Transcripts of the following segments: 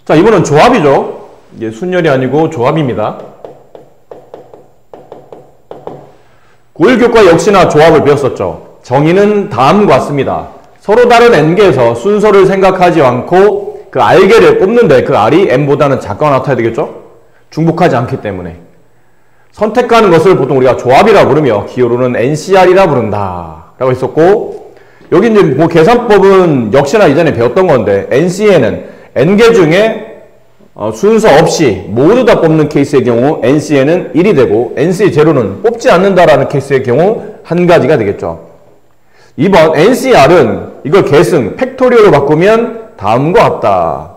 자, 이번은 조합이죠. 이게 순열이 아니고 조합입니다. 고1 교과 역시나 조합을 배웠었죠. 정의는 다음과 같습니다. 서로 다른 n개에서 순서를 생각하지 않고 그 r개를 뽑는데 그 r이 n보다는 작거나 같아야 되겠죠? 중복하지 않기 때문에. 선택하는 것을 보통 우리가 조합이라 부르며 기호로는 NCR이라 부른다 라고 했었고, 여기 이제 뭐 계산법은 역시나 이전에 배웠던 건데, NC에는 n개 중에 순서 없이 모두 다 뽑는 케이스의 경우 NC에는 1이 되고, NC 제로는 뽑지 않는다라는 케이스의 경우 한 가지가 되겠죠. 2번 NCR은 이걸 계승, 팩토리얼로 바꾸면 다음과 같다.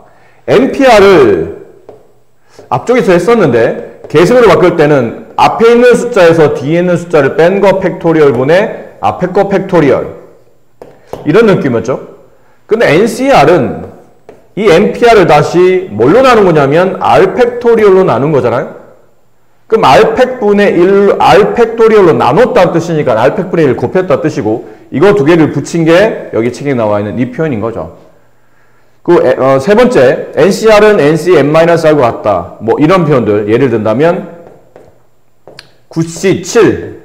NPR을 앞쪽에서 했었는데 계승으로 바꿀 때는 앞에 있는 숫자에서 뒤에 있는 숫자를 뺀 거 팩토리얼분의 앞에 거 팩토리얼, 이런 느낌이었죠. 근데 NCR은 이 NPR을 다시 뭘로 나눈 거냐면 R 팩토리얼로 나눈 거잖아요. 그럼 R 팩분의 1, R 팩토리얼로 나눴다는 뜻이니까 R 팩분의 1 곱했다는 뜻이고, 이거 두 개를 붙인 게 여기 책에 나와 있는 이 표현인 거죠. 그 세 번째, NCR은 NC n-R과 같다. 뭐 이런 표현들 예를 든다면 9C 7,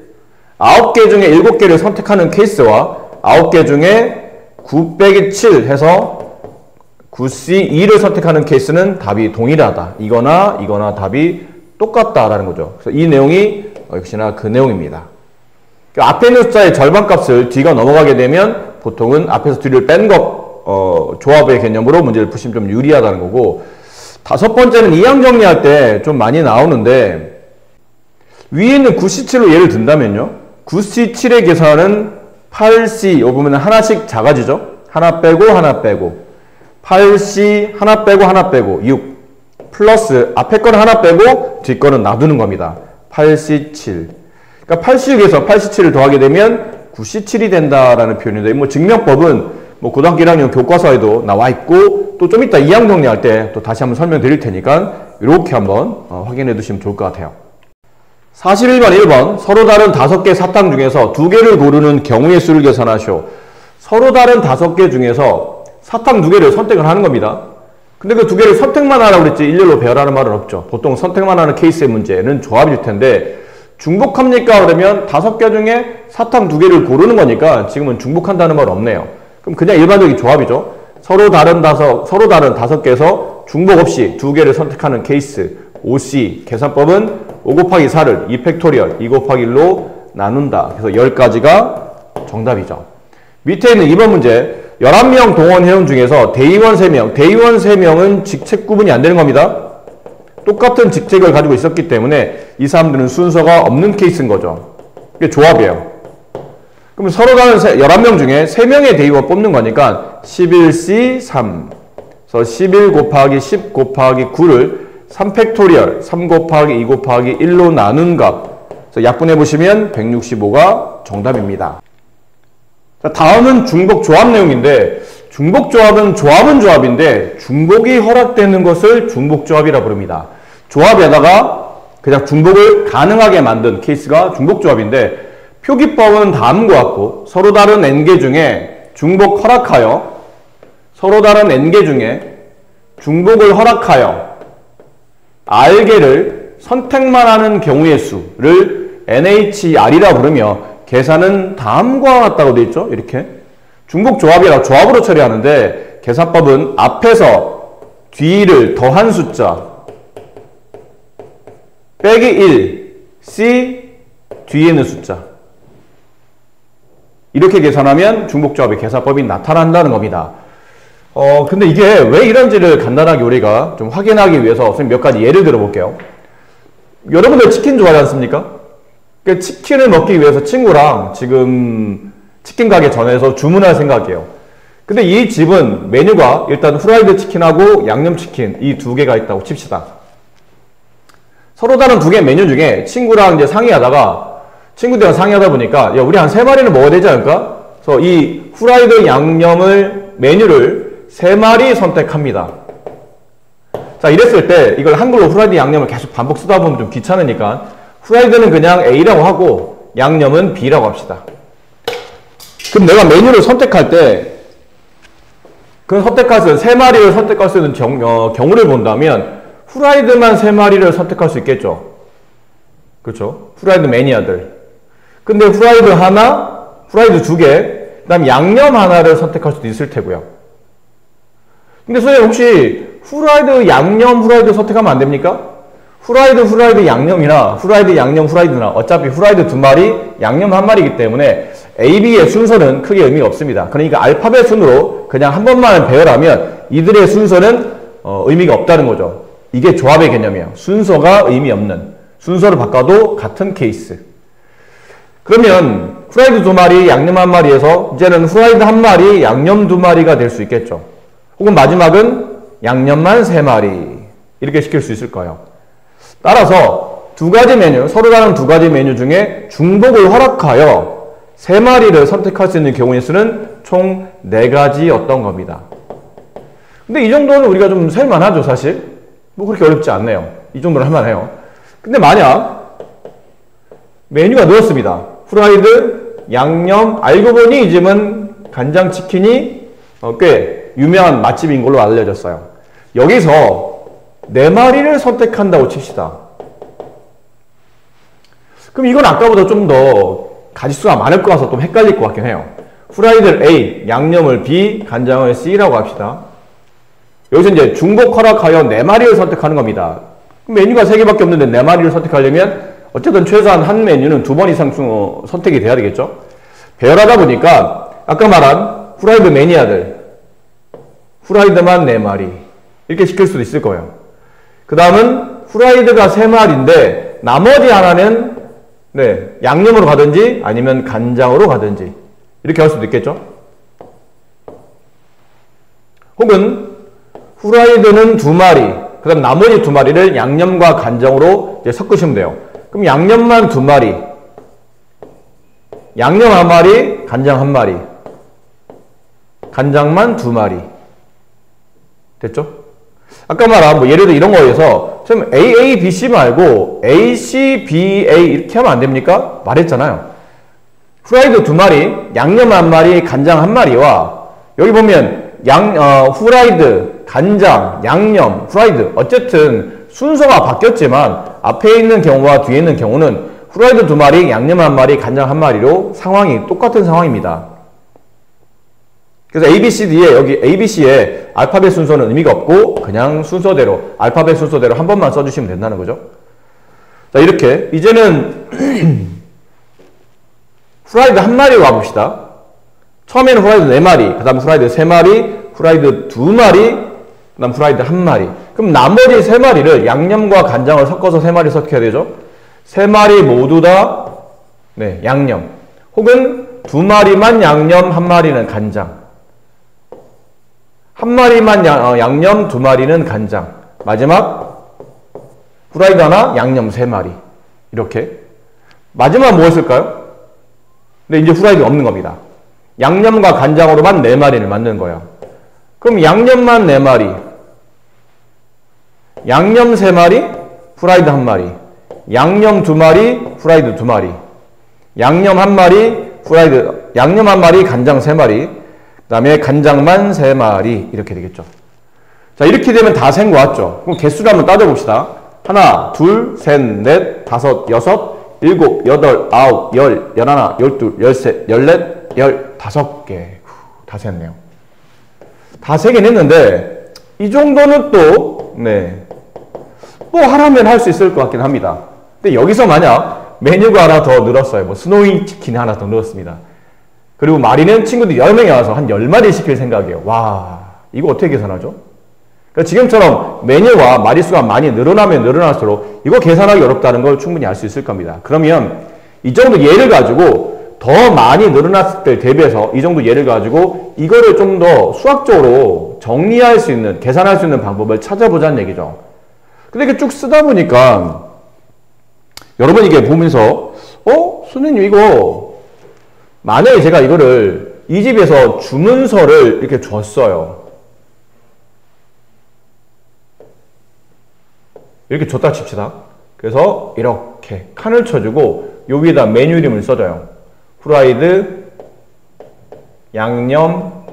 9개 중에 7개를 선택하는 케이스와 9개 중에 9 빼기 7 해서 9C 2를 선택하는 케이스는 답이 동일하다. 이거나 답이 똑같다라는 거죠. 그래서 이 내용이 역시나 그 내용입니다. 그러니까 앞에 있는 숫자의 절반값을 뒤가 넘어가게 되면 보통은 앞에서 뒤를 뺀 것 조합의 개념으로 문제를 푸시면 좀 유리하다는 거고, 다섯 번째는 이항 정리할 때 좀 많이 나오는데, 위에 있는 9C7로 예를 든다면요, 9C7의 계산은 8C, 여기 보면 하나씩 작아지죠. 하나 빼고 8C 하나 빼고 6 플러스 앞에 거는 하나 빼고 뒤 거는 놔두는 겁니다. 8C7. 그러니까 8C6에서 8C7을 더하게 되면 9C7이 된다라는 표현인데, 뭐 증명법은 뭐 고등학교 1학년 교과서에도 나와 있고, 또 좀 이따 이항 정리할 때 또 다시 한번 설명드릴 테니까 이렇게 한번 확인해 두시면 좋을 것 같아요. 41번 1번 서로 다른 5개 사탕 중에서 2개를 고르는 경우의 수를 계산하시오. 서로 다른 5개 중에서 사탕 2개를 선택을 하는 겁니다. 근데 그 2개를 선택만 하라고 그랬지 일렬로 배열하는 말은 없죠. 보통 선택만 하는 케이스의 문제는 조합일 텐데, 중복합니까? 그러면 5개 중에 사탕 2개를 고르는 거니까 지금은 중복한다는 말은 없네요. 그럼 그냥 일반적인 조합이죠. 서로 다른 5개에서 중복 없이 2개를 선택하는 케이스, OC. 계산법은 5 곱하기 4를 2 팩토리얼 2 곱하기 1로 나눈다. 그래서 10가지가 정답이죠. 밑에 있는 2번 문제, 11명 동원 회원 중에서 대의원 3명, 대의원 3명은 직책 구분이 안 되는 겁니다. 똑같은 직책을 가지고 있었기 때문에 이 사람들은 순서가 없는 케이스인 거죠. 이게 조합이에요. 그럼 서로 다른 11명 중에 3명의 대의원 뽑는 거니까 11C 3. 그래서 11 곱하기 10 곱하기 9를 3 팩토리얼 3 곱하기 2 곱하기 1로 나눈 값. 그래서 약분해 보시면 165가 정답입니다. 자, 다음은 중복 조합 내용인데, 중복 조합은 조합인데 중복이 허락되는 것을 중복 조합이라 부릅니다. 조합에다가 그냥 중복을 가능하게 만든 케이스가 중복 조합인데, 표기법은 다음과 같고, 서로 다른 n개 중에 중복 허락하여, 서로 다른 n개 중에 중복을 허락하여 r개를 선택만 하는 경우의 수를 NHR이라 부르며 계산은 다음과 같다고 되어 있죠. 이렇게 중복 조합이라 조합으로 처리하는데, 계산법은 앞에서 뒤를 더한 숫자 빼기 1 C 뒤에 있는 숫자, 이렇게 계산하면 중복 조합의 계산법이 나타난다는 겁니다. 근데 이게 왜 이런지를 간단하게 우리가 좀 확인하기 위해서 선생님 몇 가지 예를 들어 볼게요. 여러분들 치킨 좋아하지 않습니까? 그러니까 치킨을 먹기 위해서 친구랑 지금 치킨 가게 전화해서 주문할 생각이에요. 근데 이 집은 메뉴가 일단 후라이드 치킨하고 양념치킨 이 2개가 있다고 칩시다. 서로 다른 2개 메뉴 중에 친구랑 이제 친구들이랑 상의하다 보니까, 야, 우리 한 3마리는 먹어야 되지 않을까? 그래서 이 후라이드 양념을 메뉴를 3마리 선택합니다. 자, 이랬을 때 이걸 한글로 후라이드 양념을 계속 반복 쓰다 보면 좀 귀찮으니까 후라이드는 그냥 A라고 하고 양념은 B라고 합시다. 그럼 내가 메뉴를 선택할 때 그 선택할 수, 3마리를 선택할 수 있는 경우를 본다면 후라이드만 3마리를 선택할 수 있겠죠. 그렇죠? 후라이드 매니아들. 근데 후라이드 하나, 후라이드 2개, 그 다음 양념 하나를 선택할 수도 있을 테고요. 근데 선생님 혹시 후라이드 양념 후라이드 선택하면 안 됩니까? 후라이드 양념이나 후라이드 양념 후라이드나 어차피 후라이드 2마리 양념 1마리이기 때문에 A, B의 순서는 크게 의미가 없습니다. 그러니까 알파벳 순으로 그냥 한 번만 배열하면 이들의 순서는 의미가 없다는 거죠. 이게 조합의 개념이에요. 순서가 의미 없는, 순서를 바꿔도 같은 케이스. 그러면 후라이드 2마리 양념 1마리에서 이제는 후라이드 1마리 양념 2마리가 될 수 있겠죠. 혹은 마지막은 양념만 3마리 이렇게 시킬 수 있을 거예요. 따라서 두 가지 메뉴, 서로 다른 두 가지 메뉴 중에 중복을 허락하여 3마리를 선택할 수 있는 경우의 수는 총 4가지였던 겁니다. 근데 이 정도는 우리가 좀 살만하죠, 사실. 뭐 그렇게 어렵지 않네요. 이 정도는 할만해요. 근데 만약 메뉴가 늘었습니다. 후라이드, 양념, 알고 보니 이 집은 간장치킨이 꽤 유명한 맛집인 걸로 알려졌어요. 여기서 4마리를 선택한다고 칩시다. 그럼 이건 아까보다 좀 더 가지수가 많을 것 같아서 좀 헷갈릴 것 같긴 해요. 후라이드를 A, 양념을 B, 간장을 C라고 합시다. 여기서 이제 중복 허락하여 4마리를 선택하는 겁니다. 메뉴가 3개밖에 없는데 4마리를 선택하려면 어쨌든 최소한 한 메뉴는 2번 이상 선택이 돼야 되겠죠. 배열하다 보니까 아까 말한 후라이드 매니아들, 후라이드만 4마리 이렇게 시킬 수도 있을 거예요. 그 다음은 후라이드가 3마리인데 나머지 하나는 양념으로 가든지 아니면 간장으로 가든지 이렇게 할 수도 있겠죠. 혹은 후라이드는 2마리, 그 다음 나머지 2마리를 양념과 간장으로 이제 섞으시면 돼요. 그럼 양념만 2마리, 양념 1마리, 간장 1마리, 간장만 2마리. 됐죠? 아까 말한 뭐 예를 들어 이런 거에서 좀 AA, BC 말고 AC, BA 이렇게 하면 안 됩니까? 말했잖아요. 후라이드 2마리, 양념 1마리, 간장 1마리와 여기 보면 후라이드, 간장, 양념, 후라이드 어쨌든 순서가 바뀌었지만 앞에 있는 경우와 뒤에 있는 경우는 후라이드 2마리, 양념 1마리, 간장 1마리로 상황이 똑같은 상황입니다. 그래서 ABCD에 여기 ABC에 알파벳 순서는 의미가 없고 그냥 순서대로 알파벳 순서대로 한 번만 써주시면 된다는 거죠. 자, 이렇게 이제는 후라이드 1마리 와봅시다. 처음에는 후라이드 4마리, 그 다음 후라이드 3마리, 후라이드 2마리, 그 다음 후라이드 1마리. 그럼 나머지 3마리를 양념과 간장을 섞어서 3마리 섞여야 되죠. 3마리 모두 다 양념. 혹은 2마리만 양념, 1마리는 간장. 1마리만 양념, 2마리는 간장. 마지막 후라이드 하나, 양념 3마리. 이렇게. 마지막 뭐였을까요? 근데 이제 후라이드가 없는 겁니다. 양념과 간장으로만 4마리를 만드는 거예요. 그럼 양념만 4마리, 양념 3마리, 후라이드 1마리, 양념 2마리, 후라이드 2마리, 양념 1마리, 후라이드, 양념 1마리, 간장 3마리, 그 다음에 간장만 3마리 이렇게 되겠죠. 자, 이렇게 되면 다 센 거 같죠? 그럼 개수를 한번 따져봅시다. 하나, 둘, 셋, 넷, 다섯, 여섯, 일곱, 여덟, 아홉, 열, 열하나, 열둘, 열셋, 열넷, 15개. 다 셌네요. 다 세긴 했는데 이 정도는 또 뭐 하라면 할 수 있을 것 같긴 합니다. 근데 여기서 만약 메뉴가 하나 더 늘었어요. 뭐 스노이 치킨이 하나 더 늘었습니다. 그리고 마리는 친구들이 10명이 와서 한 10마리 시킬 생각이에요. 와, 이거 어떻게 계산하죠? 그러니까 지금처럼 메뉴와 마리수가 많이 늘어나면 늘어날수록 이거 계산하기 어렵다는 걸 충분히 알 수 있을 겁니다. 그러면 이 정도 예를 가지고 더 많이 늘어났을 때 대비해서 이 정도 예를 가지고 이거를 좀 더 수학적으로 정리할 수 있는, 계산할 수 있는 방법을 찾아보자는 얘기죠. 근데 이렇게 쭉 쓰다 보니까 여러분 이게 보면서 선생님 이거 만약에 제가 이거를 이 집에서 주문서를 이렇게 줬어요. 이렇게 줬다 칩시다. 그래서 이렇게 칸을 쳐주고 요 위에다 메뉴 이름을 써줘요. 후라이드, 양념,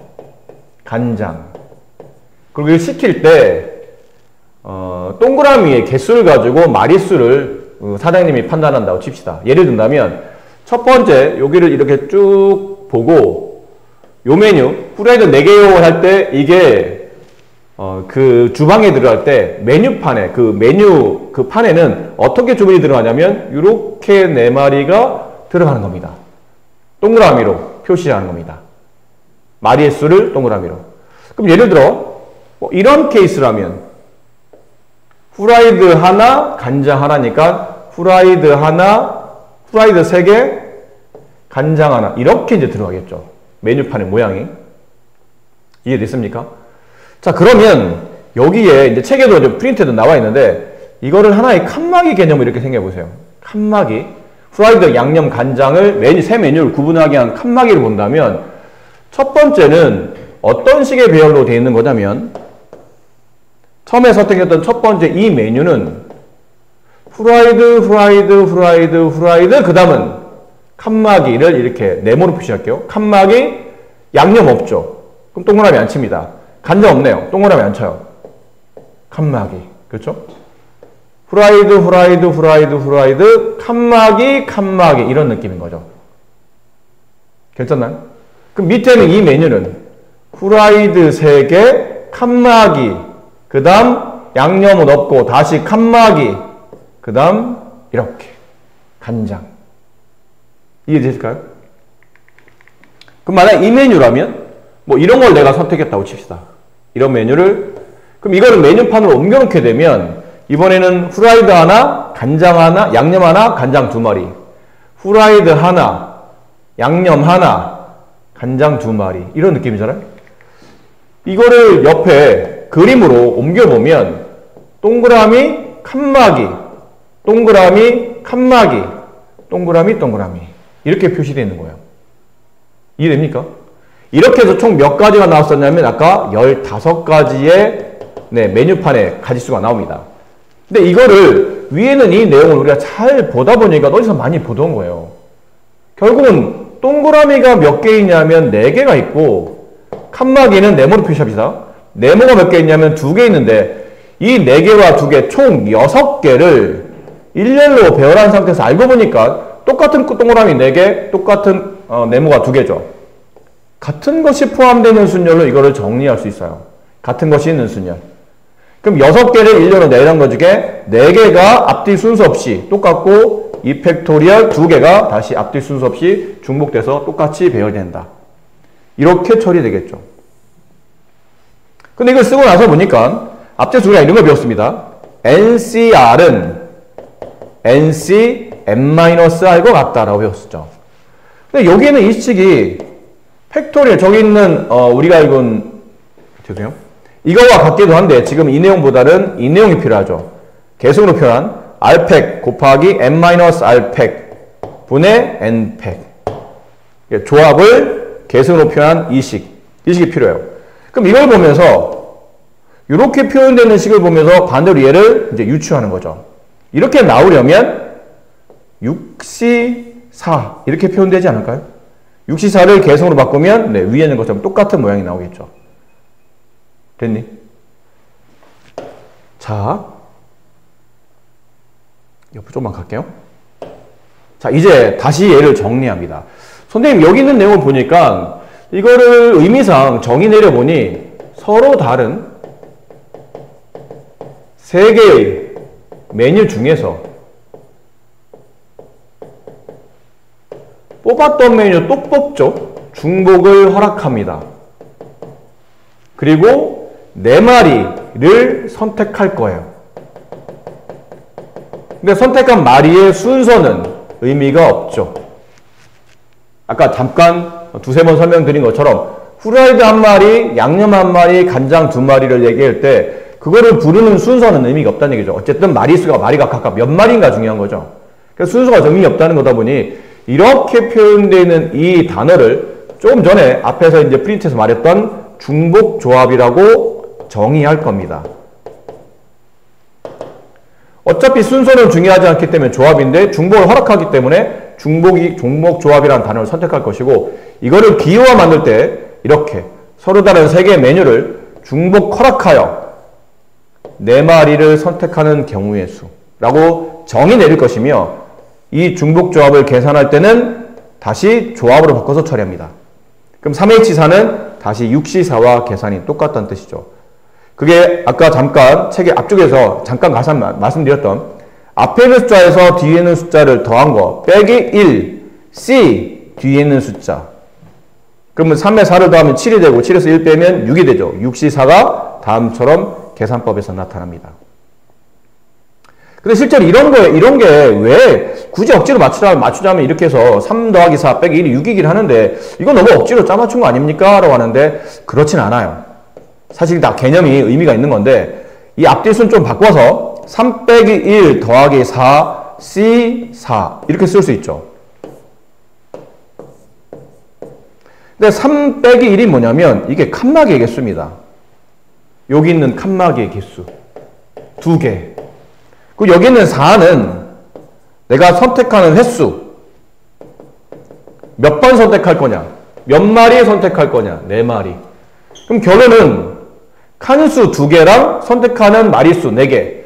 간장. 그리고 이걸 시킬 때 동그라미의 개수를 가지고 마리수를 사장님이 판단한다고 칩시다. 예를 든다면 첫 번째 여기를 이렇게 쭉 보고 요 메뉴 후라이드 4개요 할 때 이게 그 주방에 들어갈 때 메뉴판에 그 판에는 어떻게 주문이 들어가냐면 이렇게 4마리가 들어가는 겁니다. 동그라미로 표시하는 겁니다. 마리의 수를 동그라미로. 그럼 예를 들어 뭐 이런 케이스라면 후라이드 하나, 간장 하나니까 후라이드 하나, 후라이드 3개, 간장 하나 이렇게 이제 들어가겠죠. 메뉴판의 모양이. 이해됐습니까? 자, 그러면 여기에 이제 책에도 이제 프린트도 나와 있는데 이거를 하나의 칸막이 개념으로 이렇게 생각해보세요. 칸막이. 후라이드, 양념, 간장을 세 메뉴를 구분하게 한 칸막이를 본다면 첫 번째는 어떤 식의 배열로 되어 있는 거냐면 처음에 선택했던 첫 번째 이 메뉴는 후라이드, 후라이드, 후라이드, 후라이드 그 다음은 칸막이를 이렇게 네모로 표시할게요. 칸막이 양념 없죠. 그럼 동그라미 안 칩니다. 간장 없네요. 동그라미 안 쳐요. 칸막이. 그렇죠? 후라이드, 후라이드, 후라이드, 후라이드, 칸막이, 칸막이 이런 느낌인 거죠. 괜찮나요? 그럼 밑에는 이 메뉴는 후라이드 3개, 칸막이, 그 다음 양념은 없고 다시 칸막이, 그 다음 이렇게 간장. 이해되실까요? 그럼 만약 이 메뉴라면 뭐 이런 걸 내가 선택했다고 칩시다. 이런 메뉴를 그럼 이거를 메뉴판으로 옮겨놓게 되면 이번에는 후라이드 하나, 간장 하나, 양념 하나, 간장 2마리. 후라이드 하나, 양념 하나, 간장 2마리. 이런 느낌이잖아요. 이거를 옆에 그림으로 옮겨보면 동그라미, 칸막이, 동그라미, 칸막이, 동그라미, 동그라미 이렇게 표시되어 있는 거예요. 이해됩니까? 이렇게 해서 총 몇 가지가 나왔었냐면 아까 15가지의 메뉴판에 가지수가 나옵니다. 근데 이거를 위에는 이 내용을 우리가 잘 보다 보니까 어디서 많이 보던 거예요. 결국은 동그라미가 몇 개 있냐면 4개가 있고 칸막이는 네모로 표시합시다. 네모가 몇 개 있냐면 2개 있는데 이 4개와 2개 총 6개를 일렬로 배열한 상태에서 알고 보니까 똑같은 동그라미 4개, 똑같은 네모가 2개죠. 같은 것이 포함되는 순열로 이거를 정리할 수 있어요. 같은 것이 있는 순열. 그럼 6개를 일렬로 내는 것 중에 4개가 앞뒤 순서 없이 똑같고 2팩토리얼 2개가 다시 앞뒤 순서 없이 중복돼서 똑같이 배열된다. 이렇게 처리되겠죠. 근데 이걸 쓰고 나서 보니까 앞에서 우리가 이런 걸 배웠습니다. NCR은 NC n-r과 같다라고 배웠었죠. 근데 여기에는 이 식이 팩토리얼 저기 있는 우리가 읽은 죄송해요. 이거와 같기도 한데 지금 이 내용보다는 이 내용이 필요하죠. 계승으로 표현한 r팩 곱하기 n-r팩 분의 n팩 조합을 계승으로 표현한 이 식이 필요해요. 그럼 이걸 보면서 이렇게 표현되는 식을 보면서 반대로 얘를 이제 유추하는 거죠. 이렇게 나오려면 6C4 이렇게 표현되지 않을까요? 6C4를 계승으로 바꾸면 위에 있는 것처럼 똑같은 모양이 나오겠죠. 됐니? 자, 옆으로 좀만 갈게요. 자, 이제 다시 얘를 정리합니다. 선생님, 여기 있는 내용을 보니까 이거를 의미상 정의 내려보니 서로 다른 3개의 메뉴 중에서 뽑았던 메뉴 또 뽑죠. 중복을 허락합니다. 그리고 4마리를 선택할 거예요. 근데 선택한 마리의 순서는 의미가 없죠. 아까 잠깐 2-3번 설명드린 것처럼 후라이드 1마리, 양념 1마리, 간장 2마리를 얘기할 때 그거를 부르는 순서는 의미가 없다는 얘기죠. 어쨌든 마리수가 마리가 각각 몇 마리인가 중요한 거죠. 그래서 순서가 의미 없다는 거다 보니 이렇게 표현되는 이 단어를 조금 전에 앞에서 이제 프린트에서 말했던 중복 조합이라고 정의할 겁니다. 어차피 순서는 중요하지 않기 때문에 조합인데 중복을 허락하기 때문에 중복 조합이라는 단어를 선택할 것이고 이거를 기호화 만들 때 이렇게 서로 다른 3개의 메뉴를 중복 허락하여 4마리를 선택하는 경우의 수라고 정의 내릴 것이며 이 중복 조합을 계산할 때는 다시 조합으로 바꿔서 처리합니다. 그럼 3H4는 다시 6C4와 계산이 똑같다는 뜻이죠. 그게 아까 잠깐 책의 앞쪽에서 잠깐 말씀드렸던 앞에 있는 숫자에서 뒤에 있는 숫자를 더한 거 빼기 1, C 뒤에 있는 숫자. 그러면 3에 4를 더하면 7이 되고 7에서 1 빼면 6이 되죠. 6C4가 다음처럼 계산법에서 나타납니다. 근데 실제로 이런 게 왜 굳이 억지로 맞추자면 이렇게 해서 3 더하기 4 빼기 1이 6이긴 하는데 이거 너무 억지로 짜맞춘 거 아닙니까? 라고 하는데 그렇진 않아요. 사실 다 개념이 의미가 있는 건데 이 앞뒤 순 좀 바꿔서 3 빼기 1 더하기 4 C 4 이렇게 쓸 수 있죠. 근데 3 빼기 1이 뭐냐면 이게 칸막이의 개수입니다. 여기 있는 칸막이의 개수 2개. 그리고 여기 있는 4는 내가 선택하는 횟수 몇 번 선택할 거냐, 몇 마리 선택할 거냐, 4마리. 그럼 결론은 칸수 2개랑 선택하는 마리수 4개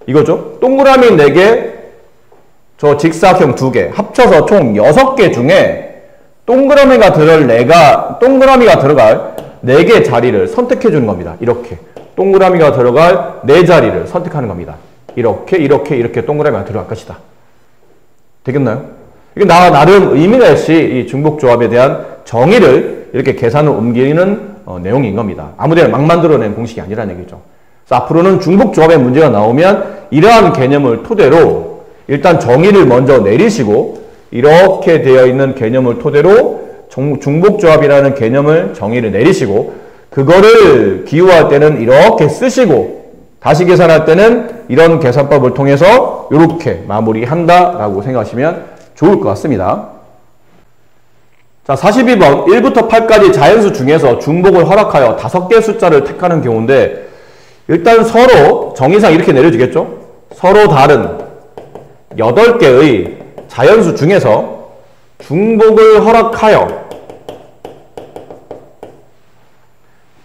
이거죠. 동그라미 4개, 저 직사각형 2개 합쳐서 총 6개 중에 동그라미가 들어갈 4개 자리를 선택해 주는 겁니다. 이렇게 동그라미가 들어갈 4자리를 선택하는 겁니다. 이렇게 동그라미가 들어갈 것이다. 되겠나요? 이게 나름 의미가 있이 이 중복조합에 대한 정의를 이렇게 계산을 옮기는 내용인 겁니다. 아무데나 막 만들어낸 공식이 아니라는 얘기죠. 그래서 앞으로는 중복조합의 문제가 나오면 이러한 개념을 토대로 일단 정의를 먼저 내리시고 이렇게 되어 있는 개념을 토대로 중복조합이라는 개념을 정의를 내리시고 그거를 기호할 때는 이렇게 쓰시고 다시 계산할 때는 이런 계산법을 통해서 이렇게 마무리한다라고 생각하시면 좋을 것 같습니다. 자, 42번 1부터 8까지 자연수 중에서 중복을 허락하여 5개의 숫자를 택하는 경우인데 일단 서로 정의상 이렇게 내려지겠죠? 서로 다른 8개의 자연수 중에서 중복을 허락하여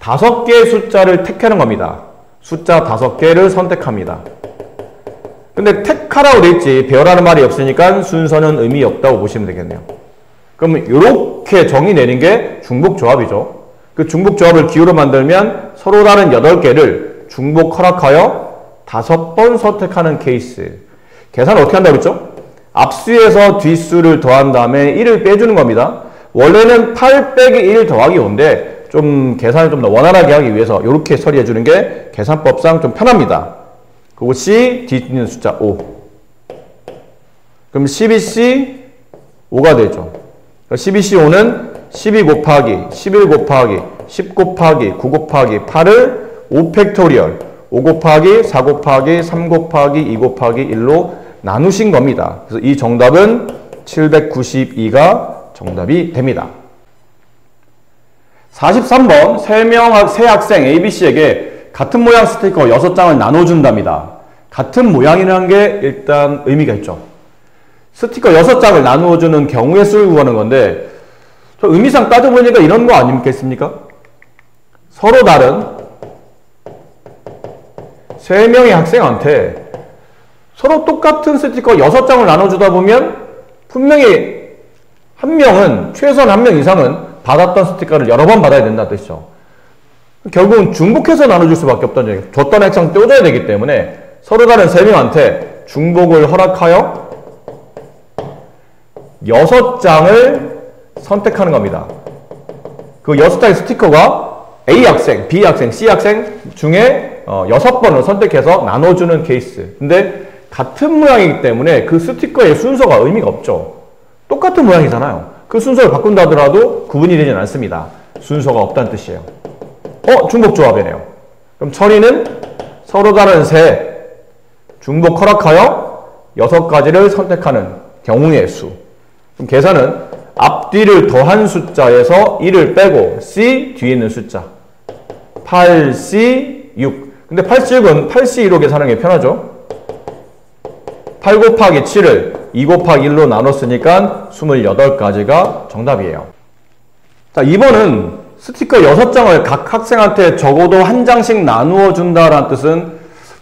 5개의 숫자를 택하는 겁니다. 숫자 5개를 선택합니다. 근데 택하라고 돼 있지 배열하는 말이 없으니까 순서는 의미 없다고 보시면 되겠네요. 그러면 이렇게 정의 내린 게 중복조합이죠. 그 중복조합을 기호로 만들면 서로 다른 8개를 중복 허락하여 5번 선택하는 케이스. 계산을 어떻게 한다고 했죠? 앞수에서 뒷수를 더한 다음에 1을 빼주는 겁니다. 원래는 8 빼기 1 더하기 5인데 좀 계산을 좀 더 원활하게 하기 위해서 이렇게 처리해 주는 게 계산법상 좀 편합니다. 그것이 뒤에 있는 숫자 5. 그럼 12C 5가 되죠. 12C5는 12 곱하기 11 곱하기 10 곱하기 9 곱하기 8을 5 팩토리얼 5 곱하기 4 곱하기 3 곱하기 2 곱하기 1로 나누신 겁니다. 그래서 이 정답은 792가 정답이 됩니다. 43번 세 학생 ABC에게 같은 모양 스티커 6장을 나눠준답니다. 같은 모양이라는 게 일단 의미가 있죠. 스티커 6장을 나누어주는 경우의 수를 구하는 건데 저 의미상 따져보니까 이런 거 아니겠습니까? 서로 다른 3명의 학생한테 서로 똑같은 스티커 6장을 나눠주다 보면 분명히 한 명은 최소한 한 명 이상은 받았던 스티커를 여러 번 받아야 된다는 뜻이죠. 결국은 중복해서 나눠줄 수밖에 없다는 얘기예요. 줬던 학생 떼어줘야 되기 때문에 서로 다른 3명한테 중복을 허락하여 6장을 선택하는 겁니다. 그 6장의 스티커가 A 학생, B 학생, C 학생 중에 6번을 선택해서 나눠주는 케이스. 근데 같은 모양이기 때문에 그 스티커의 순서가 의미가 없죠. 똑같은 모양이잖아요. 그 순서를 바꾼다 하더라도 구분이 되진 않습니다. 순서가 없다는 뜻이에요. 중복조합이네요. 그럼 처리는 서로 다른 세 중복 허락하여 6가지를 선택하는 경우의 수. 그럼 계산은 앞뒤를 더한 숫자에서 1을 빼고 C 뒤에 있는 숫자 8C 6. 근데 8C6은 8C2로 계산하는 게 편하죠. 8 곱하기 7을 2 곱하기 1로 나눴으니까 28가지가 정답이에요. 자, 2번은 스티커 6장을 각 학생한테 적어도 한 장씩 나누어 준다라는 뜻은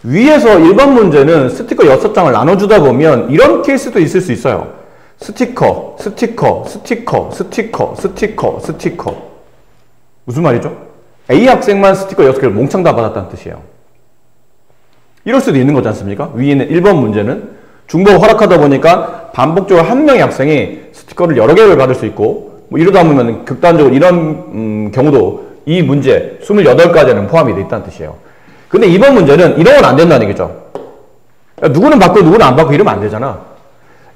위에서 일반 문제는 스티커 6장을 나눠주다 보면 이런 케이스도 있을 수 있어요. 스티커, 스티커, 스티커, 스티커, 스티커, 스티커. 무슨 말이죠? A 학생만 스티커 6개를 몽창 다 받았다는 뜻이에요. 이럴 수도 있는 거지 않습니까? 위에 있는 1번 문제는 중복 허락하다 보니까 반복적으로 한 명의 학생이 스티커를 여러 개를 받을 수 있고 뭐 이러다 보면 극단적으로 이런 경우도 이 문제 28가지는 포함이 돼 있다는 뜻이에요. 근데 이번 문제는 이런 건 안 된다는 얘기죠. 누구는 받고 누구는 안 받고 이러면 안 되잖아.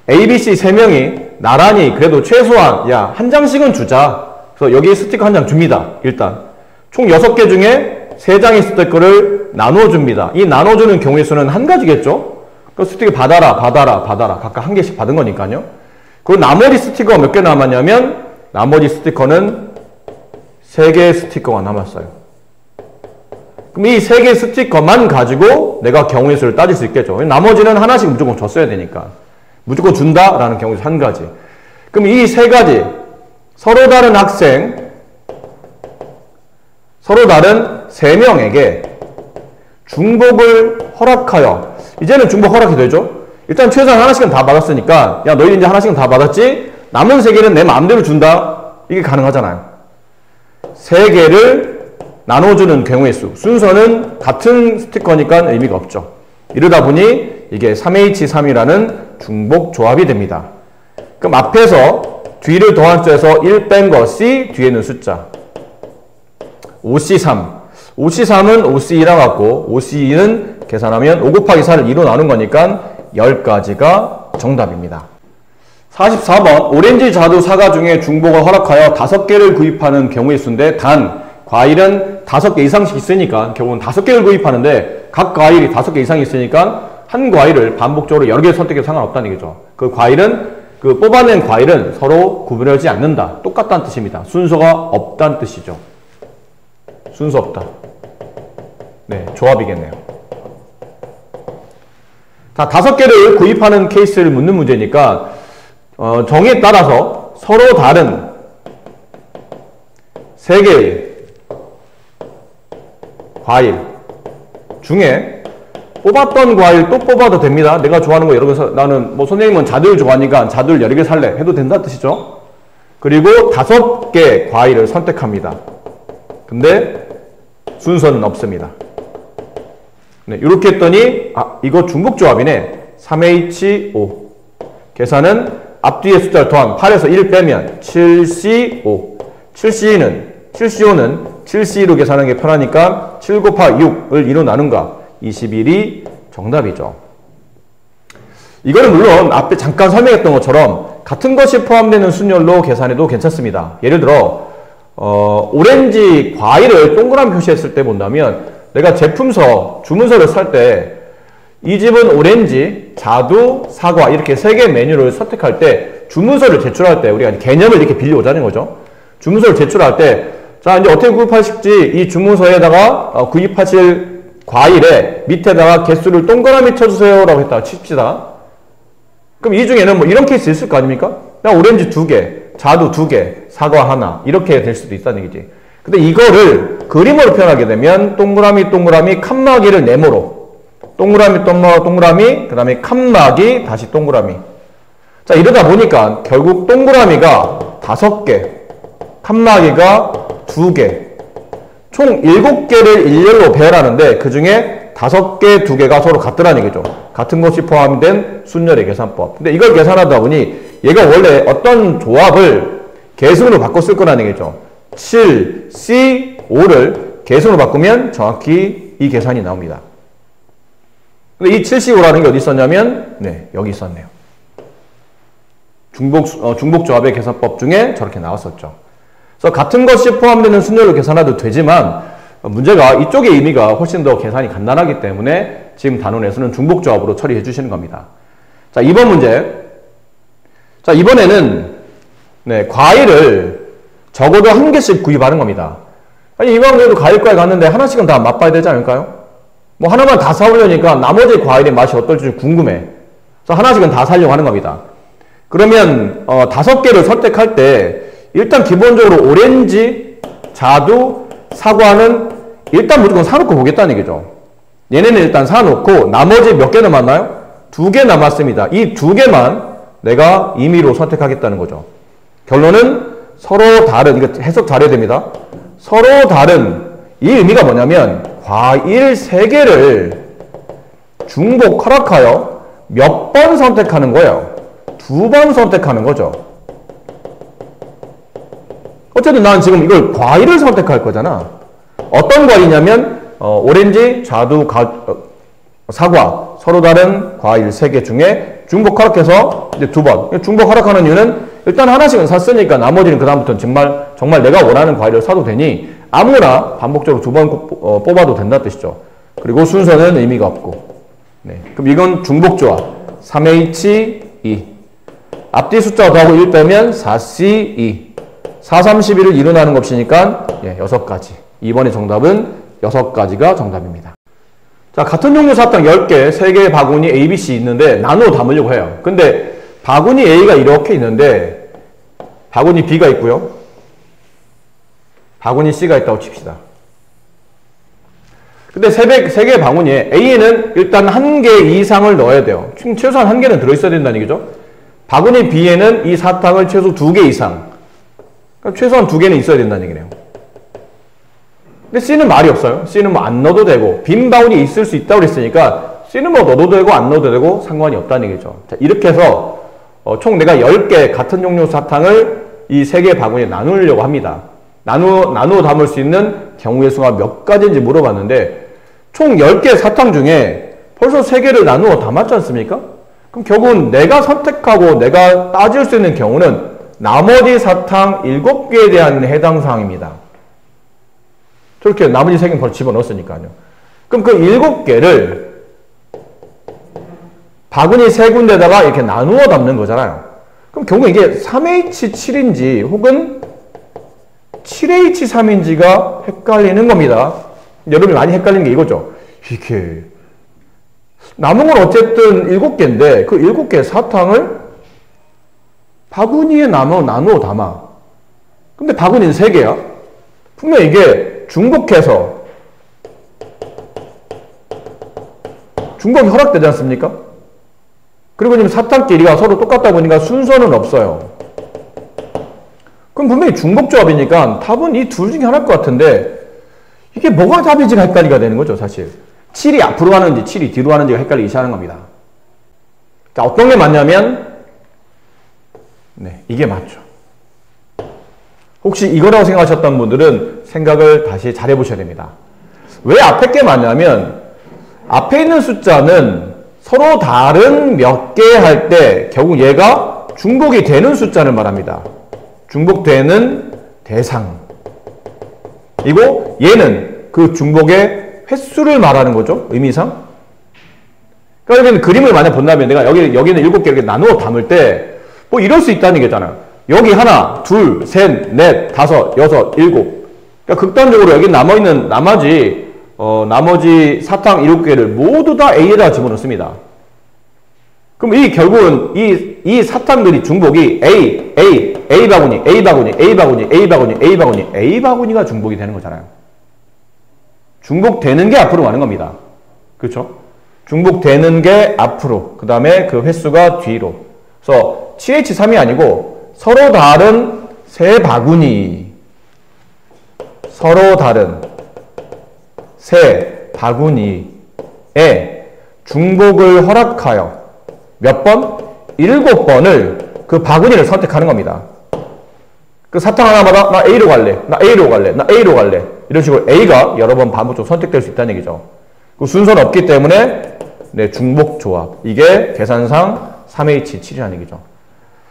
A, B, C 3명이 나란히 그래도 최소한 야, 한 장씩은 주자. 그래서 여기 스티커 한 장 줍니다. 일단 총 6개 중에 3장의 스티커를 나눠줍니다. 이 나눠주는 경우의 수는 한 가지겠죠? 그 스티커 받아라, 받아라, 받아라. 각각 한 개씩 받은 거니까요. 그리고 나머지 스티커가 몇 개 남았냐면 나머지 스티커는 3개의 스티커가 남았어요. 그럼 이 3개의 스티커만 가지고 내가 경우의 수를 따질 수 있겠죠. 나머지는 하나씩 무조건 줬어야 되니까. 무조건 준다라는 경우에서 한 가지. 그럼 이 3가지 서로 다른 학생, 서로 다른 3명에게 중복을 허락하여, 이제는 중복 허락이 되죠. 일단 최소한 하나씩은 다 받았으니까 야 너희 이제 하나씩은 다 받았지? 남은 3개는 내 마음대로 준다. 이게 가능하잖아요. 3개를 나눠주는 경우의 수. 순서는 같은 스티커니까 의미가 없죠. 이러다 보니 이게 3H3이라는 중복 조합이 됩니다. 그럼 앞에서 뒤를 더한 숫자에서 1 뺀 거 C, 뒤에는 숫자 5C3. 5C3은 5C2랑 같고 5C2는 계산하면 5 곱하기 4를 2로 나눈 거니까 10가지가 정답입니다. 44번 오렌지 자두 사과 중에 중복을 허락하여 5개를 구입하는 경우의 수인데 단 과일은 5개 이상씩 있으니까 결국은 5개를 구입하는데 각 과일이 5개 이상 있으니까 한 과일을 반복적으로 여러 개 선택해도 상관없다는 얘기죠. 그 과일은 그 뽑아낸 과일은 서로 구분하지 않는다. 똑같다는 뜻입니다. 순서가 없다는 뜻이죠. 순서 없다. 네, 조합이겠네요. 다 5개를 구입하는 케이스를 묻는 문제니까 정의에 따라서 서로 다른 3개의 과일 중에 뽑았던 과일 또 뽑아도 됩니다. 내가 좋아하는 거 여러 개 나는 뭐 선생님은 자두를 좋아하니까 자두를 여러 개 살래 해도 된다는 뜻이죠. 그리고 5개 과일을 선택합니다. 근데 순서는 없습니다. 네, 이렇게 했더니 이거 중복조합이네. 3H5 계산은 앞뒤의 숫자를 더한 8에서 1 빼면 7C5 7C5는 7C로 계산하는 게 편하니까 7 곱하기 6을 2로 나눈가 21이 정답이죠. 이거는 물론 앞에 잠깐 설명했던 것처럼 같은 것이 포함되는 순열로 계산해도 괜찮습니다. 예를 들어 오렌지 과일을 동그라미 표시했을 때 본다면 내가 제품서, 주문서를 살 때 이 집은 오렌지, 자두, 사과 이렇게 3개 메뉴를 선택할 때 주문서를 제출할 때 우리가 개념을 이렇게 빌려오자는 거죠. 주문서를 제출할 때 자 이제 어떻게 구입하실지 이 주문서에다가 구입하실 과일에 밑에다가 개수를 동그라미 쳐주세요 라고 했다가 칩시다. 그럼 이 중에는 뭐 이런 케이스 있을 거 아닙니까? 그냥 오렌지 2개, 자두 2개, 사과 하나 이렇게 될 수도 있다는 얘기지. 근데 이거를 그림으로 표현하게 되면 동그라미 동그라미 칸막이를 네모로 동그라미 동그라미 그 다음에 칸막이 다시 동그라미. 자 이러다 보니까 결국 동그라미가 5개 칸막이가 2개 총 7개를 일렬로 배열하는데 그 중에 5개, 2개가 서로 같더라는 얘기죠. 같은 것이 포함된 순열의 계산법. 근데 이걸 계산하다 보니 얘가 원래 어떤 조합을 계승으로 바꿔 쓸 거라는 얘기죠. 7, C, 5를 계승으로 바꾸면 정확히 이 계산이 나옵니다. 근데 이 7C5라는 게 어디 있었냐면 네, 여기 있었네요. 중복 조합의 계산법 중에 저렇게 나왔었죠. 그래서 같은 것이 포함되는 순열로 계산해도 되지만 문제가 이쪽의 의미가 훨씬 더 계산이 간단하기 때문에 지금 단원에서는 중복 조합으로 처리해 주시는 겁니다. 자, 2번 문제. 자, 이번에는 네, 과일을 적어도 한 개씩 구입하는 겁니다. 아니, 이번 그래도 과일과에 갔는데 하나씩은 다 맛봐야 되지 않을까요? 뭐 하나만 다 사오려니까 나머지 과일의 맛이 어떨지 궁금해. 그래서 하나씩은 다 사려고 하는 겁니다. 그러면 5개를 선택할 때 일단 기본적으로 오렌지, 자두, 사과는 일단 무조건 사놓고 보겠다는 얘기죠. 얘네는 일단 사놓고 나머지 몇 개 남았나요? 2개 남았습니다. 이 2개만 내가 임의로 선택하겠다는 거죠. 결론은 서로 다른, 이거 해석 잘해야 됩니다. 서로 다른, 이 의미가 뭐냐면 과일 3개를 중복 허락하여 몇 번 선택하는 거예요. 2번 선택하는 거죠. 어쨌든 난 지금 이걸 과일을 선택할 거잖아. 어떤 과일이냐면 오렌지, 자두, 사과 서로 다른 과일 3개 중에 중복 허락해서 이제 2번. 중복 허락하는 이유는 일단 하나씩은 샀으니까 나머지는 그다음부터는 정말 내가 원하는 과일을 사도 되니 아무나 반복적으로 2번 뽑아도 된다는 뜻이죠. 그리고 순서는 의미가 없고. 네. 그럼 이건 중복 조합. 3H2. 앞뒤 숫자 더하고 1 빼면 4C2. 4, 31을 일어나는 값이니까 6가지. 이번에 정답은 6가지가 정답입니다. 자, 같은 종류 사탕 10개, 3개의 바구니 A, B, C 있는데 나누어 담으려고 해요. 근데 바구니 A가 이렇게 있는데 바구니 B가 있고요. 바구니 C가 있다고 칩시다. 근데 3개의 바구니에 A에는 일단 1개 이상을 넣어야 돼요. 최소한 1개는 들어있어야 된다는 얘기죠. 바구니 B에는 이 사탕을 최소 2개 이상. 그러니까 최소한 2개는 있어야 된다는 얘기네요. 근데 C는 말이 없어요. C는 뭐 안 넣어도 되고 빈 바구니 있을 수 있다고 그랬으니까 C는 뭐 넣어도 되고 안 넣어도 되고 상관이 없다는 얘기죠. 자, 이렇게 해서 총 내가 10개 같은 종류 사탕을 이 3개의 바구니에 나누려고 합니다. 나누어 담을 수 있는 경우의 수가 몇 가지인지 물어봤는데 총 10개 사탕 중에 벌써 3개를 나누어 담았지 않습니까? 그럼 결국은 내가 선택하고 내가 따질 수 있는 경우는 나머지 사탕 7개에 대한 해당 사항입니다. 저렇게 나머지 3개는 벌써 집어넣었으니까요. 그럼 그 7개를 바구니 3군데다가 이렇게 나누어 담는 거잖아요. 그럼 결국 이게 3H7인지 혹은 7H3인지가 헷갈리는 겁니다. 여러분이 많이 헷갈리는 게 이거죠. 이렇게 남은 건 어쨌든 7개인데 그 7개의 사탕을 바구니에 나누어 담아. 근데 바구니는 3개야. 분명 이게 중복해서 중복이 허락되지 않습니까? 그리고 지금 사탕끼리가 서로 똑같다 보니까 순서는 없어요. 그럼 분명히 중복조합이니까 답은 이 둘 중에 하나일 것 같은데 이게 뭐가 답인지가 헷갈리게 되는 거죠, 사실. 7이 앞으로 가는지 7이 뒤로 가는지가 헷갈리기 시작하는 겁니다. 자, 어떤 게 맞냐면 이게 맞죠. 혹시 이거라고 생각하셨던 분들은 생각을 다시 잘 해보셔야 됩니다. 왜 앞에 게 맞냐면 앞에 있는 숫자는 서로 다른 몇 개 할 때 결국 얘가 중복이 되는 숫자를 말합니다. 중복되는 대상. 이고 얘는 그 중복의 횟수를 말하는 거죠. 의미상. 그러니까 여기는 그림을 만약 본다면 내가 여기는 7개 이렇게 나누어 담을 때 뭐 이럴 수 있다는 얘기잖아요. 여기 하나, 둘, 셋, 넷, 다섯, 여섯, 일곱. 그러니까 극단적으로 여기 남아있는 나머지 사탕 7개를 모두 다 A에다 집어넣습니다. 그럼 이 결국은 이 사탕들이 중복이 A 바구니, A 바구니, A 바구니, A 바구니, A 바구니, A 바구니가 중복이 되는 거잖아요. 중복되는 게 앞으로 가는 겁니다. 그렇죠? 중복되는 게 앞으로, 그 다음에 그 횟수가 뒤로. 그래서 7H3이 아니고 서로 다른 세 바구니, 서로 다른 세 바구니에 중복을 허락하여 몇 번? 7번을 그 바구니를 선택하는 겁니다. 그 사탕 하나마다 나 A로 갈래, 나 A로 갈래, 나 A로 갈래. 이런 식으로 A가 여러 번 반복적으로 선택될 수 있다는 얘기죠. 그 순서는 없기 때문에 중복 조합. 이게 계산상 3H7이라는 얘기죠.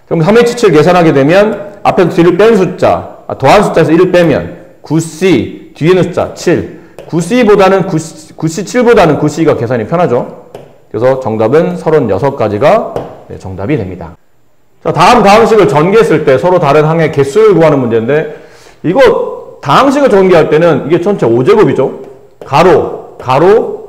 그럼 3H7 계산하게 되면 앞에서 뒤를 뺀 숫자, 더한 숫자에서 1을 빼면 9C, 뒤에 있는 숫자 7. 9C7보다는 9C가 계산이 편하죠. 그래서 정답은 36가지가 정답이 됩니다. 자, 다음 식을 전개했을 때 서로 다른 항의 개수를 구하는 문제인데 이거 다항식을 전개할 때는 이게 전체 5제곱이죠. 가로,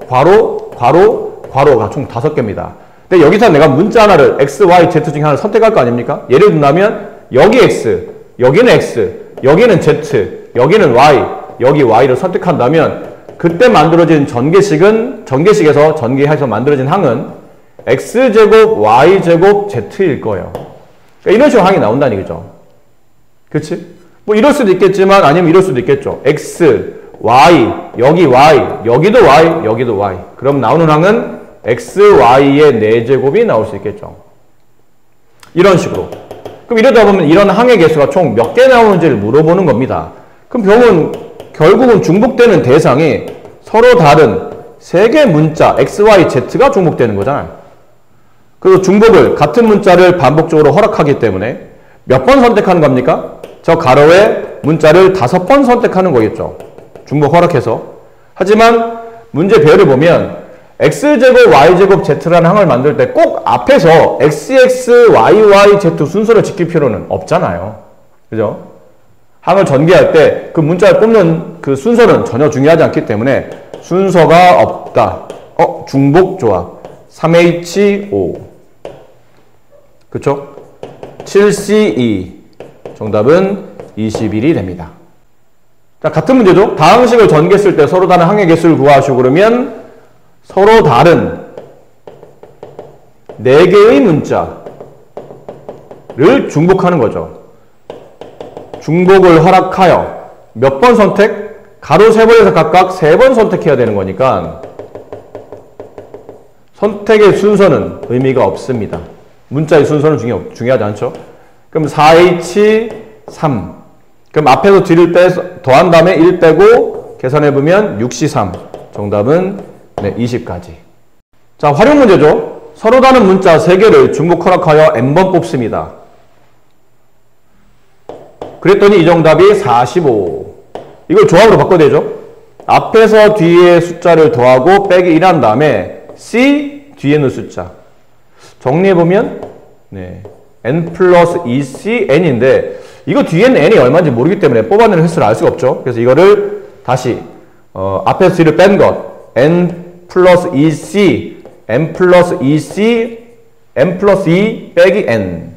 괄호가 총 5개입니다. 근데 여기서 내가 문자 하나를 X, Y, Z 중에 하나를 선택할 거 아닙니까? 예를 든다면 여기 X, 여기는 X, 여기는 Z, 여기는 y, 여기 y를 선택한다면 그때 만들어진 전개식에서 전개해서 만들어진 항은 x제곱 y제곱 z일 거예요. 그러니까 이런 식으로 항이 나온다는 얘기죠. 그치? 뭐 이럴 수도 있겠지만 아니면 이럴 수도 있겠죠. x, y, 여기 y, 여기도 y, 여기도 y. 그럼 나오는 항은 x, y의 4제곱이 나올 수 있겠죠. 이런 식으로. 그럼 이러다 보면 이런 항의 개수가 총 몇 개 나오는지를 물어보는 겁니다. 그럼 결국은 중복되는 대상이 서로 다른 3개 문자 x, y, z가 중복되는 거잖아요. 그리고 중복을 같은 문자를 반복적으로 허락하기 때문에 몇 번 선택하는 겁니까? 저 가로에 문자를 5번 선택하는 거겠죠. 중복 허락해서. 하지만 문제 배열을 보면 x제곱 y제곱 z라는 항을 만들 때 꼭 앞에서 xx, yy, z 순서를 지킬 필요는 없잖아요. 그죠? 항을 전개할 때 그 문자를 뽑는 그 순서는 전혀 중요하지 않기 때문에 순서가 없다. 중복 조합. 3H5. 그쵸? 7C2. 정답은 21이 됩니다. 자, 같은 문제죠. 다항식을 전개했을 때 서로 다른 항의 개수를 구하시고 그러면 서로 다른 4개의 문자를 중복하는 거죠. 중복을 허락하여 몇 번 선택? 가로 3번에서 각각 3번 선택해야 되는 거니까 선택의 순서는 의미가 없습니다. 문자의 순서는 중요하지 않죠. 그럼 4H3. 그럼 앞에서 뒤를 더한 다음에 1 빼고 계산해보면 6C3. 정답은 20까지. 자, 활용 문제죠. 서로 다른 문자 3개를 중복 허락하여 n번 뽑습니다. 그랬더니 이 정답이 45. 이걸 조합으로 바꿔야 되죠. 앞에서 뒤에 숫자를 더하고 빼기 1 한 다음에 C 뒤에 있는 숫자. 정리해보면 n 플러스 2c n인데 이거 뒤에는 n이 얼마인지 모르기 때문에 뽑아내는 횟수를 알 수가 없죠. 그래서 이거를 다시 앞에서 뒤를 뺀 것 n 플러스 2c n 플러스 2c n 플러스 2 빼기 n.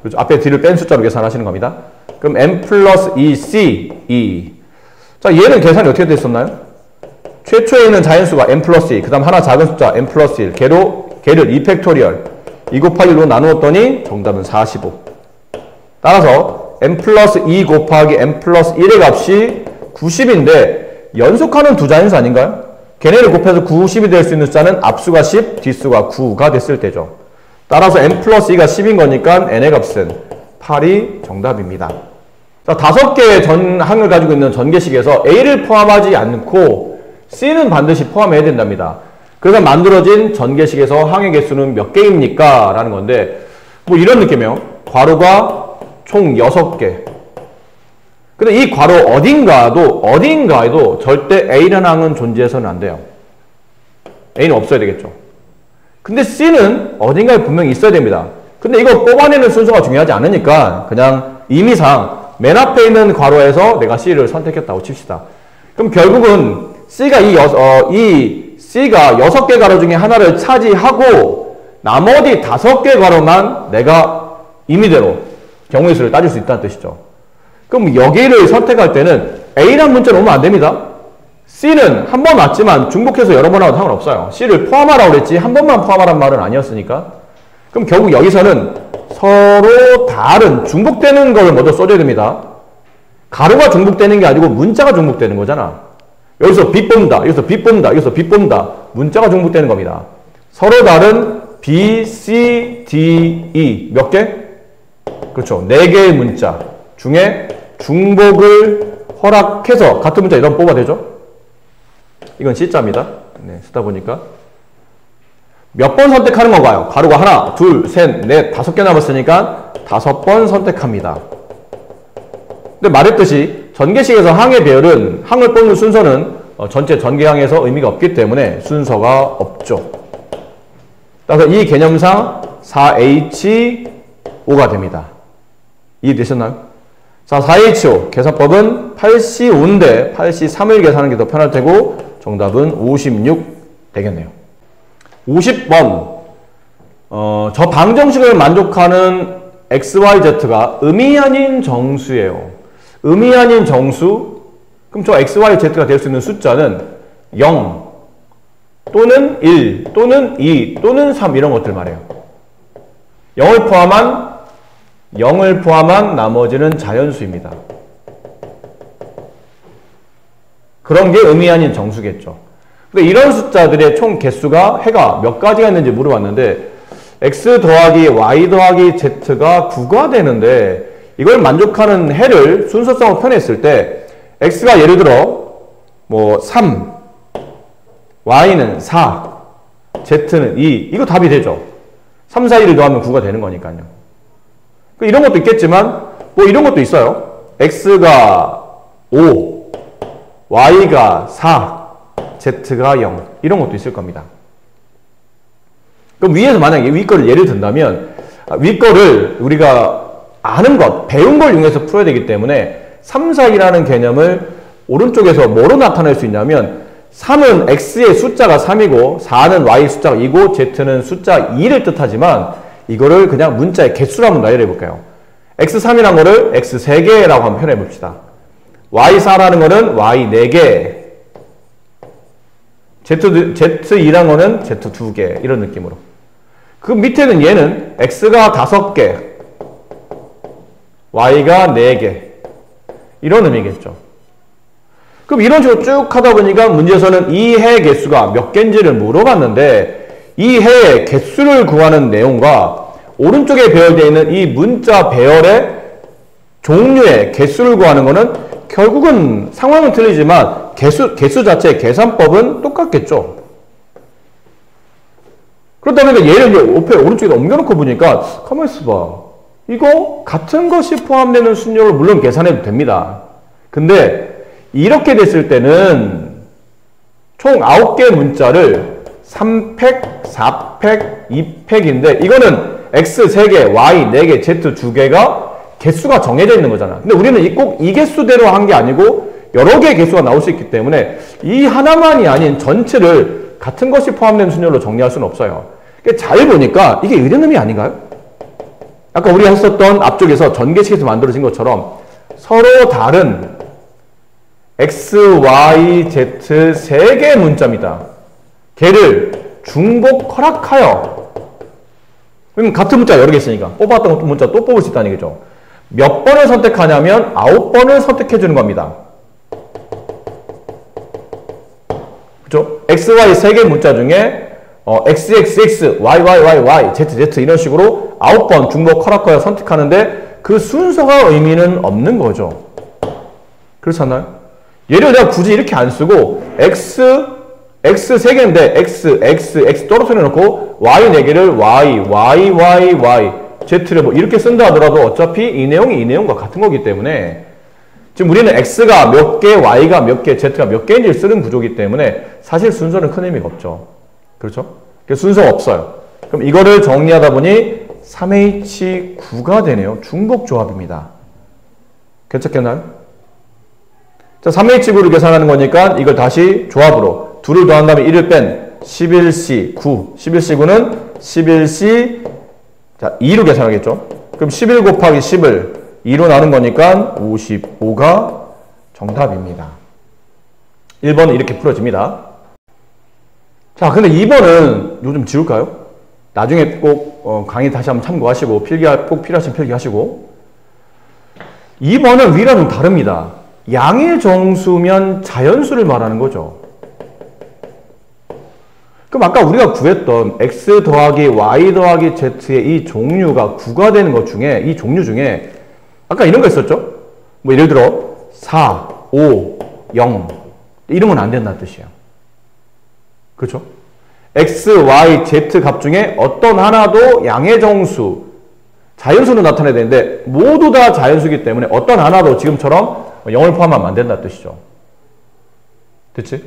그렇죠? 앞에 뒤를 뺀 숫자로 계산하시는 겁니다. 그럼 n 플러스 2c 2. 자, 얘는 계산이 어떻게 됐었나요? 최초에 있는 자연수가 n 플러스 2, 그 다음 하나 작은 숫자 n 플러스 1, 걔를 2팩토리얼 2 곱하기 1로 나누었더니 정답은 45. 따라서 n 플러스 2 곱하기 n 플러스 1의 값이 90인데 연속하는 두 자연수 아닌가요? 걔네를 곱해서 90이 될 수 있는 숫자는 앞수가 10, 뒷수가 9가 됐을 때죠. 따라서 n 플러스 2가 10인 거니까 n의 값은 8이 정답입니다. 자, 5개의 전항을 가지고 있는 전개식에서 A를 포함하지 않고 C는 반드시 포함해야 된답니다. 그래서 만들어진 전개식에서 항의 개수는 몇 개입니까? 라는 건데 뭐 이런 느낌이에요. 괄호가 총 6개. 근데 이 괄호 어딘가에도 절대 A라는 항은 존재해서는 안 돼요. A는 없어야 되겠죠. 근데 C는 어딘가에 분명히 있어야 됩니다. 근데 이거 뽑아내는 순서가 중요하지 않으니까 그냥 임의상 맨 앞에 있는 괄호에서 내가 C를 선택했다고 칩시다. 그럼 결국은 C가 이 C가 6개 괄호 중에 하나를 차지하고 나머지 5개 괄호만 내가 임의대로 경우의 수를 따질 수 있다는 뜻이죠. 그럼 여기를 선택할 때는 A란 문자는 오면 안 됩니다. C는 한 번 왔지만 중복해서 여러 번 하고도 상관없어요. C를 포함하라고 그랬지 한 번만 포함하란 말은 아니었으니까. 그럼 결국 여기서는 서로 다른 중복되는 걸 먼저 써줘야 됩니다. 가로가 중복되는 게 아니고 문자가 중복되는 거잖아. 여기서 B 뽑는다, 여기서 B 뽑는다, 여기서 B 뽑는다. 문자가 중복되는 겁니다. 서로 다른 B, C, D, E 몇 개? 그렇죠. 4개의 문자 중에 중복을 허락해서 같은 문자 이런 뽑아야 되죠. 이건 C자입니다. 쓰다 보니까 몇 번 선택하는 건가요? 가로가 하나, 둘, 셋, 넷, 5개 남았으니까 5번 선택합니다. 근데 말했듯이 전개식에서 항의 배열은 항을 뽑는 순서는 전체 전개항에서 의미가 없기 때문에 순서가 없죠. 따라서 이 개념상 4H5가 됩니다. 이해되셨나요? 자, 4H5 계산법은 8C5인데 8C3을 계산하는 게 더 편할 테고 정답은 56 되겠네요. 50번 저 방정식을 만족하는 XYZ가 음이 아닌 정수예요. 음이 아닌 정수, 그럼 저 x, y, z가 될 수 있는 숫자는 0 또는 1 또는 2 또는 3 이런 것들 말해요. 0을 포함한 나머지는 자연수입니다. 그런 게 음이 아닌 정수겠죠. 근데 이런 숫자들의 총 개수가 해가 몇 가지가 있는지 물어봤는데 x 더하기 y 더하기 z가 9가 되는데 이걸 만족하는 해를 순서성으로 표현했을 때 x가 예를 들어 뭐 3, y는 4, z는 2 이거 답이 되죠. 3, 4, 1을 더하면 9가 되는 거니까요. 이런 것도 있겠지만 뭐 이런 것도 있어요. x가 5, y가 4, z가 0 이런 것도 있을 겁니다. 그럼 위에서 만약에 위 거를 예를 든다면 위 거를 우리가 아는 것, 배운 걸 이용해서 풀어야 되기 때문에 3, 4이라는 개념을 오른쪽에서 뭐로 나타낼 수 있냐면 3은 x의 숫자가 3이고 4는 y의 숫자가 2고 z는 숫자 2를 뜻하지만 이거를 그냥 문자의 개수로 한번 나열해 볼까요? x3이라는 거를 x 3개라고 한번 표현해 봅시다. y4라는 거는 y 4개, z2라는 거는 z 2개 이런 느낌으로. 그 밑에는 얘는 x가 5개, y가 4개 이런 의미겠죠. 그럼 이런 식으로 쭉 하다 보니까 문제에서는 이 해 개수가 몇 개인지를 물어봤는데 이 해의 개수를 구하는 내용과 오른쪽에 배열되어 있는 이 문자 배열의 종류의 개수를 구하는 것은 결국은 상황은 틀리지만 개수 자체의 계산법은 똑같겠죠. 그렇다 보니까 얘를 옆에 오른쪽에 옮겨놓고 보니까 가만히 있어봐. 이거 같은 것이 포함되는 순서를 물론 계산해도 됩니다. 근데 이렇게 됐을 때는 총 9개 문자를 3팩, 4팩, 2팩인데 이거는 x 3개, y 4개, z 2개가 개수가 정해져 있는 거잖아. 근데 우리는 꼭 이 개수대로 한 게 아니고 여러 개의 개수가 나올 수 있기 때문에 이 하나만이 아닌 전체를 같은 것이 포함된 순서로 정리할 수는 없어요. 잘 보니까 이게 이런 의미 아닌가요? 아까 우리가 했었던 앞쪽에서 전개식에서 만들어진 것처럼 서로 다른 x, y, z 3개의 문자입니다. 걔를 중복 허락하여 그럼 같은 문자 여러 개 있으니까 뽑았던 문자 또 뽑을 수 있다는 얘기죠. 몇 번을 선택하냐면 9번을 선택해 주는 겁니다. 그죠? x, y 3개 문자 중에 x, x, x, y, y, y, y, z, z 이런 식으로 9번 중복 허락하여 선택하는데 그 순서가 의미는 없는 거죠. 그렇지 않나요? 예를 내가 굳이 이렇게 안 쓰고 x 3개인데 x 떨어뜨려 놓고 y 4개를 y, z를 뭐 이렇게 쓴다 하더라도 어차피 이 내용이 이 내용과 같은 거기 때문에 지금 우리는 x가 몇 개, y가 몇 개, z가 몇 개인지를 쓰는 구조이기 때문에 사실 순서는 큰 의미가 없죠. 그렇죠? 순서가 없어요. 그럼 이거를 정리하다 보니 3H9가 되네요. 중복조합입니다. 괜찮겠나요? 자, 3H9를 계산하는 거니까 이걸 다시 조합으로 2를 더한 다음에 1을 뺀 11C9. 11C9는 11C 자 2로 계산하겠죠. 그럼 11 곱하기 10을 2로 나눈 거니까 55가 정답입니다. 1번은 이렇게 풀어집니다. 자, 근데 2번은 요즘 지울까요? 나중에 꼭 강의 다시 한번 참고하시고 꼭 필요하시면 필기하시고 2번은 위랑 좀 다릅니다. 양의 정수면 자연수를 말하는 거죠. 그럼 아까 우리가 구했던 x 더하기 y 더하기 z의 이 종류가 9가 되는 것 중에 이 종류 중에 아까 이런 거 있었죠? 뭐 예를 들어 4, 5, 0 이런 건 안 된다는 뜻이에요. 그렇죠? x, y, z 값 중에 어떤 하나도 양의 정수, 자연수로 나타내야 되는데 모두 다 자연수이기 때문에 어떤 하나도 지금처럼 0을 포함하면 안 된다는 뜻이죠. 됐지?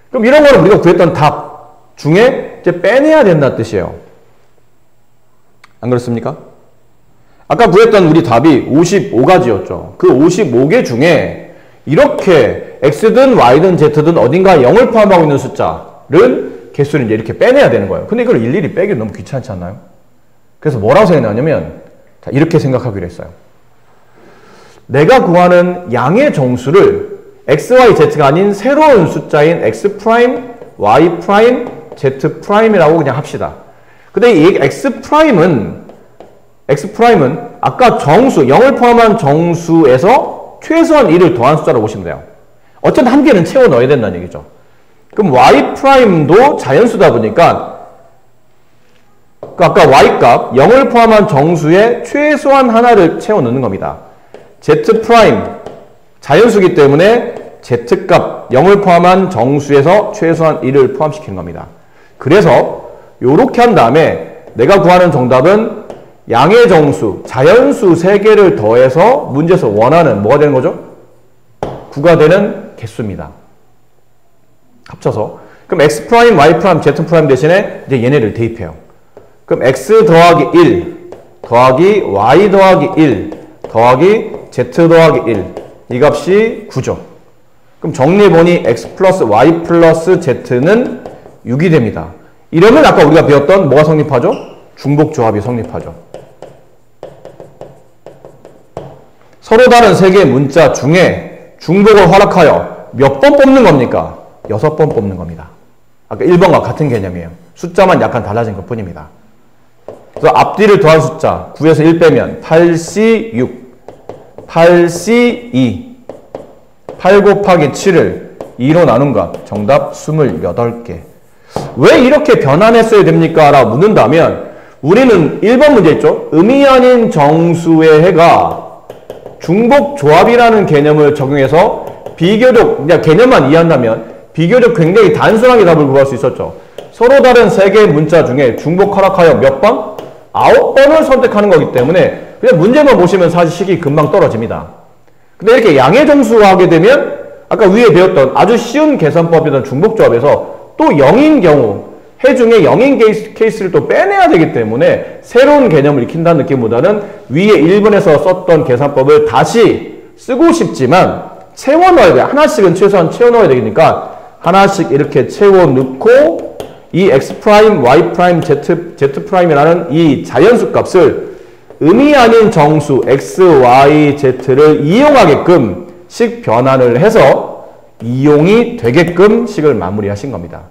그럼 이런 거는 우리가 구했던 답 중에 이제 빼내야 된다는 뜻이에요. 안 그렇습니까? 아까 구했던 우리 답이 55가지였죠. 그 55개 중에 이렇게 x든 y든 z든 어딘가 0을 포함하고 있는 숫자를 개수를 이제 이렇게 빼내야 되는 거예요. 근데 이걸 일일이 빼기 너무 귀찮지 않나요? 그래서 뭐라고 생각하냐면 자, 이렇게 생각하기로 했어요. 내가 구하는 양의 정수를 x, y, z가 아닌 새로운 숫자인 x 프라임, y 프라임, z 프라임이라고 그냥 합시다. 근데 이 x 프라임은 아까 정수, 0을 포함한 정수에서 최소한 1을 더한 숫자로 보시면 돼요. 어쨌든 한 개는 채워 넣어야 된다는 얘기죠. 그럼 y 프라임도 자연수다 보니까 아까 y 값 0을 포함한 정수에 최소한 하나를 채워 넣는 겁니다. z 프라임 자연수기 때문에 z 값 0을 포함한 정수에서 최소한 1을 포함시키는 겁니다. 그래서 이렇게 한 다음에 내가 구하는 정답은 양의 정수, 자연수 3개를 더해서 문제에서 원하는 뭐가 되는 거죠? 9가 되는 개수입니다. 합쳐서. 그럼 x 프라임, y 프라임, z 프라임 대신에 이제 얘네를 대입해요. 그럼 x 더하기 1 더하기 y 더하기 1 더하기 z 더하기 1 이 값이 9죠. 그럼 정리해보니 x 플러스 y 플러스 z는 6이 됩니다. 이러면 아까 우리가 배웠던 뭐가 성립하죠? 중복조합이 성립하죠. 서로 다른 세 개의 문자 중에 중복을 허락하여 몇 번 뽑는 겁니까? 6번 뽑는 겁니다. 아까 1번과 같은 개념이에요. 숫자만 약간 달라진 것 뿐입니다. 그래서 앞뒤를 더한 숫자 9에서 1 빼면 8C6, 8C2, 8 곱하기 7을 2로 나눈 값 정답 28개. 왜 이렇게 변환했어야 됩니까? 라고 묻는다면 우리는 1번 문제 있죠? 의미 아닌 정수의 해가 중복조합이라는 개념을 적용해서 비교적, 그냥 개념만 이해한다면 비교적 굉장히 단순하게 답을 구할 수 있었죠. 서로 다른 세 개의 문자 중에 중복 허락하여 몇 번? 9번을 선택하는 거기 때문에 그냥 문제만 보시면 사실 식이 금방 떨어집니다. 근데 이렇게 양의 정수화 하게 되면 아까 위에 배웠던 아주 쉬운 계산법이던 중복조합에서 또 0인 경우 해 중에 0인 케이스를 또 빼내야 되기 때문에 새로운 개념을 익힌다는 느낌보다는 위에 1번에서 썼던 계산법을 다시 쓰고 싶지만 채워 넣어야 돼요. 하나씩은 최소한 채워 넣어야 되니까 하나씩 이렇게 채워 넣고 이 x 프라임, y 프라임, z 프라임이라는 이 자연수 값을 의미 아닌 정수 x, y, z를 이용하게끔 식 변환을 해서 이용이 되게끔 식을 마무리하신 겁니다.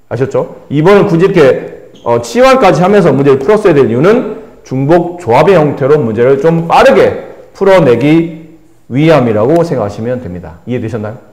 아셨죠? 이번은 굳이 이렇게 치환까지 하면서 문제를 풀었어야 될 이유는 중복 조합의 형태로 문제를 좀 빠르게 풀어내기 위함이라고 생각하시면 됩니다. 이해되셨나요?